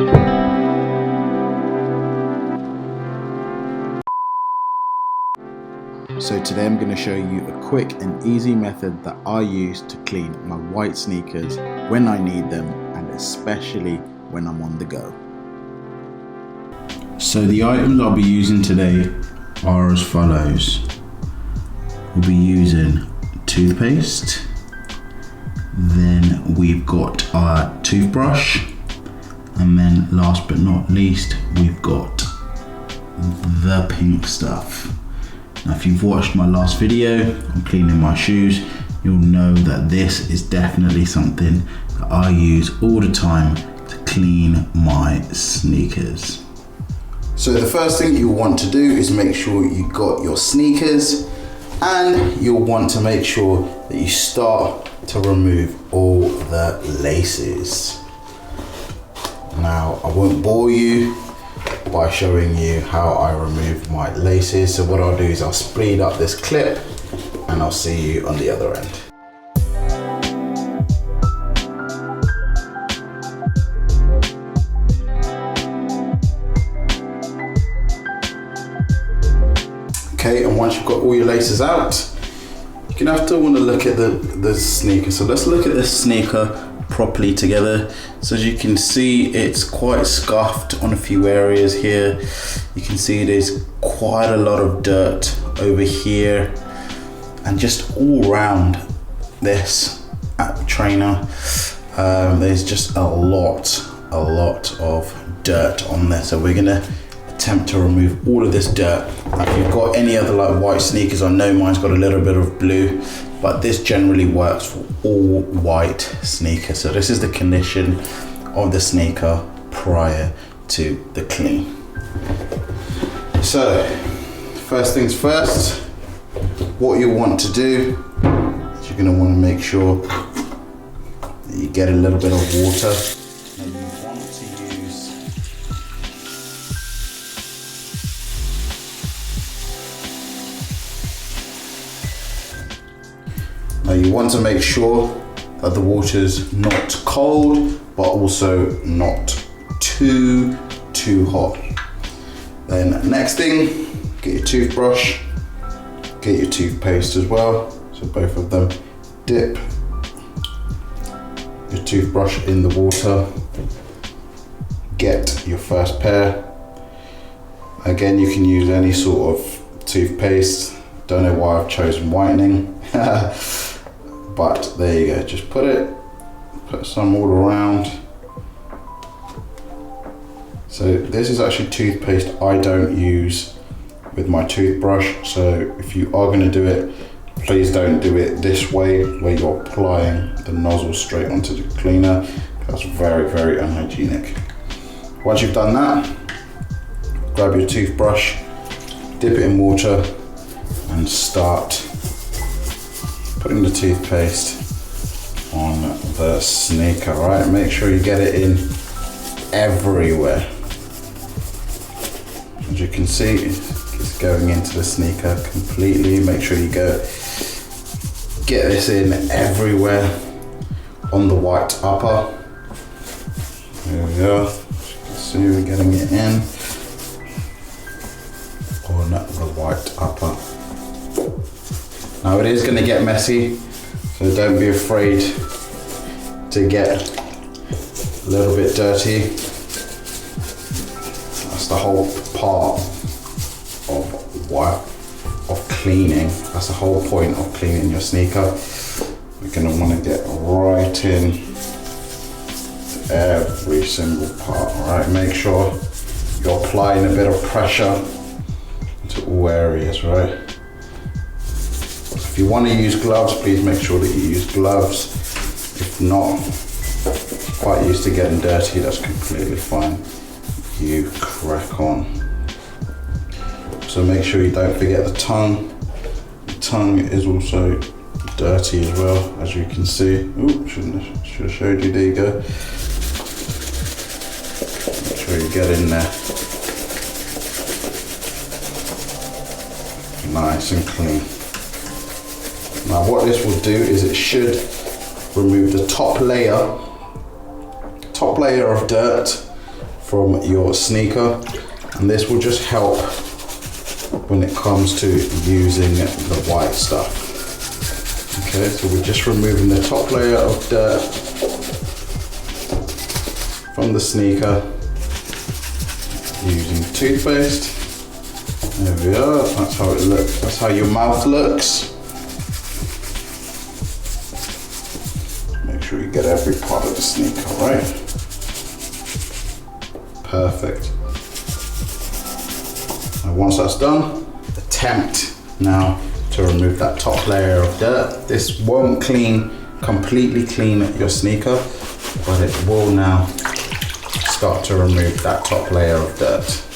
So today I'm going to show you a quick and easy method that I use to clean my white sneakers when I need them, and especially when I'm on the go. So the items I'll be using today are as follows. We'll be using toothpaste, then we've got our toothbrush, and then last but not least we've got the pink stuff. Now if you've watched my last video on cleaning my shoes, you'll know that this is definitely something that I use all the time to clean my sneakers. So the first thing you want to do is make sure you got your sneakers, and you'll want to make sure that you start to remove all the laces. Now I won't bore you by showing you how I remove my laces, so what I'll do is I'll speed up this clip and I'll see you on the other end. Okay, and once you've got all your laces out, you're gonna have to want to look at the sneaker. So let's look at this sneaker properly together. So as you can see, it's quite scuffed on a few areas here. You can see there's quite a lot of dirt over here, and just all around this trainer there's just a lot of dirt on there. So we're gonna attempt to remove all of this dirt. Now, if you've got any other like white sneakers, I know mine's got a little bit of blue, but this generally works for all white sneakers. So this is the condition of the sneaker prior to the clean. So first things first, what you want to do is you're going to want to make sure that you get a little bit of water. And you want to use you want to make sure that the water's not cold, but also not too hot. Then next thing, get your toothbrush, get your toothpaste as well. So both of them, dip your toothbrush in the water, get your first pair. Again, you can use any sort of toothpaste. Don't know why I've chosen whitening. But there you go, just put some all around. So this is actually toothpaste I don't use with my toothbrush. So if you are going to do it, please don't do it this way where you're applying the nozzle straight onto the cleaner. That's very unhygienic. Once you've done that, grab your toothbrush, dip it in water and start putting the toothpaste on the sneaker, right? Make sure you get it in everywhere. As you can see, it's going into the sneaker completely. Make sure you get this in everywhere on the white upper. There we go. As you can see, we're getting it in on the white upper. Now it is going to get messy, so don't be afraid to get a little bit dirty. That's the whole part of cleaning. That's the whole point of cleaning your sneaker. You're going to want to get right in to every single part, right? Make sure you're applying a bit of pressure to all areas, right? If you want to use gloves, please make sure that you use gloves. If not, quite used to getting dirty, that's completely fine. You crack on. So make sure you don't forget the tongue. The tongue is also dirty as well, as you can see. Ooh, should have showed you, there you go. Make sure you get in there. Nice and clean. Now what this will do is it should remove the top layer of dirt from your sneaker, and this will just help when it comes to using the white stuff. Okay, so we're just removing the top layer of dirt from the sneaker using toothpaste. There we are, that's how it looks, that's how your mouth looks. Make sure you get every part of the sneaker, right? Perfect. And once that's done, attempt now to remove that top layer of dirt. This won't completely clean your sneaker, but it will now start to remove that top layer of dirt.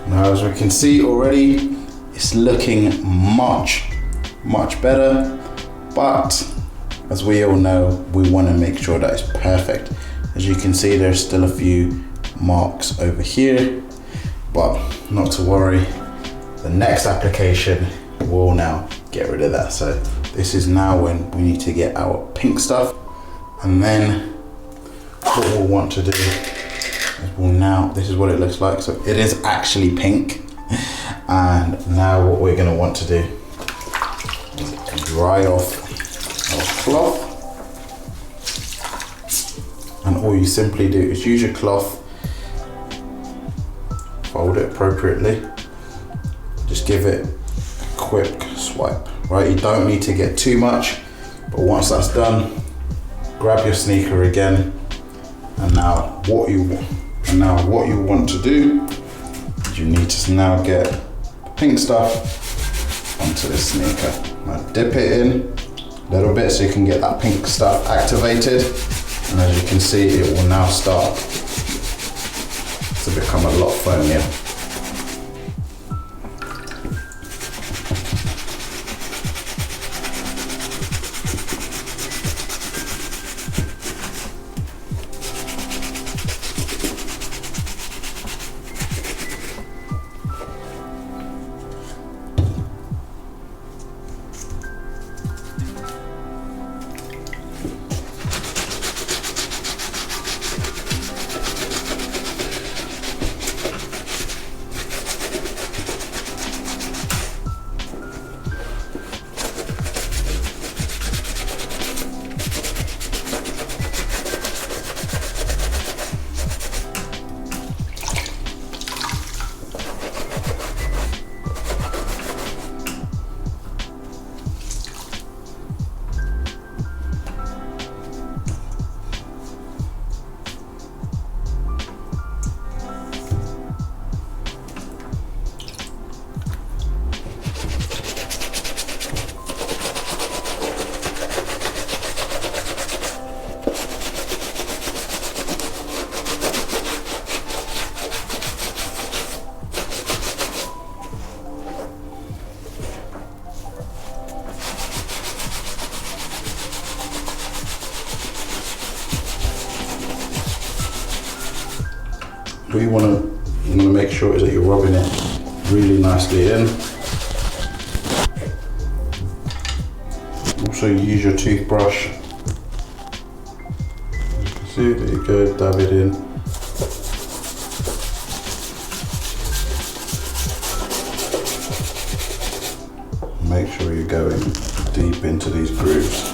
Now, as we can see already, it's looking much better, but as we all know, we want to make sure that it's perfect. As you can see, there's still a few marks over here, but not to worry, the next application will now get rid of that. So this is now when we need to get our pink stuff, and then what we'll want to do is this is what it looks like. So it is actually pink, and now what we're going to want to do is dry off our cloth, and all you simply do is use your cloth, fold it appropriately, just give it a quick swipe, right? You don't need to get too much, but once that's done, grab your sneaker again, and now what you want to do is you need to now get the pink stuff onto the sneaker. Now dip it in a little bit so you can get that pink stuff activated, and as you can see, it will now start to become a lot foamier. What you want to make sure is that you're rubbing it really nicely in. Also use your toothbrush. See, there you go, dab it in. Make sure you're going deep into these grooves.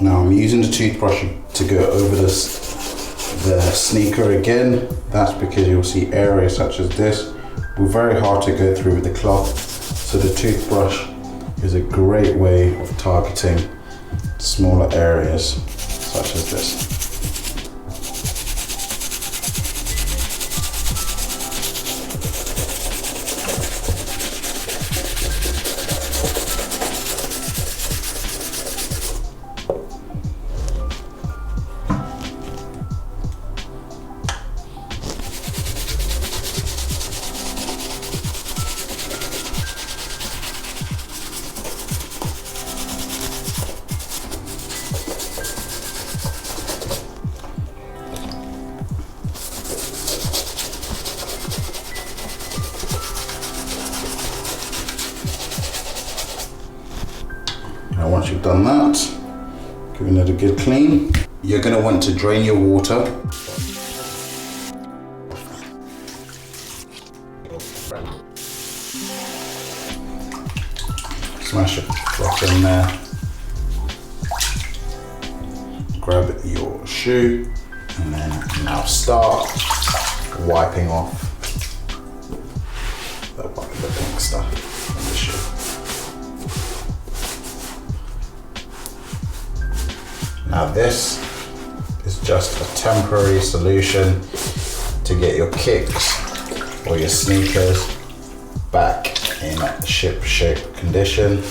Now I'm using the toothbrush to go over the sneaker again. That's because you'll see areas such as this were very hard to go through with the cloth. So the toothbrush is a great way of targeting smaller areas such as this. Now once you've done that, giving it a good clean, you're going to want to drain your water. Smash it, drop in there. Grab your shoe and then now start wiping off the pink stuff on the shoe. Now this is just a temporary solution to get your kicks or your sneakers back in ship shape condition.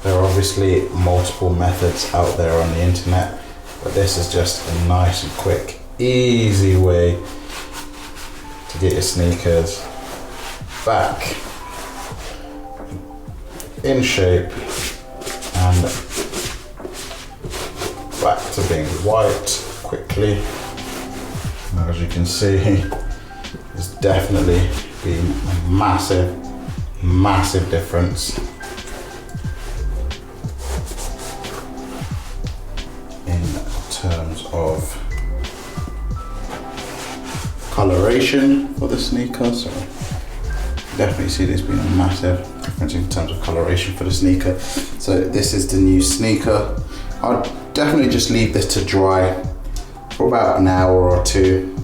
There are obviously multiple methods out there on the internet, but this is just a nice and quick, easy way to get your sneakers back in shape and back to being white quickly. Now, as you can see, there's definitely been a massive difference in terms of coloration for the sneaker. So definitely see there's been a massive difference in terms of coloration for the sneaker. So this is the new sneaker. I'll definitely just leave this to dry for about an hour or two,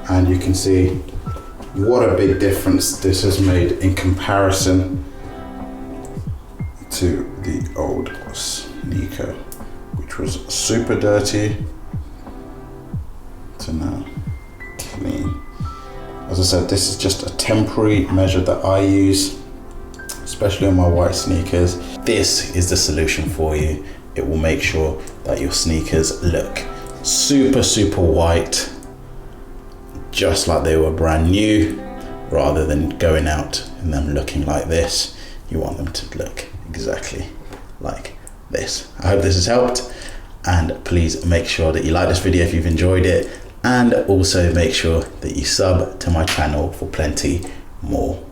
and you can see what a big difference this has made in comparison to the old sneaker, which was super dirty, to now clean. As I said, this is just a temporary measure that I use, especially on my white sneakers. This is the solution for you. It will make sure that your sneakers look super white, just like they were brand new, rather than going out and them looking like this. You want them to look exactly like this. I hope this has helped, and please make sure that you like this video if you've enjoyed it, and also make sure that you sub to my channel for plenty more.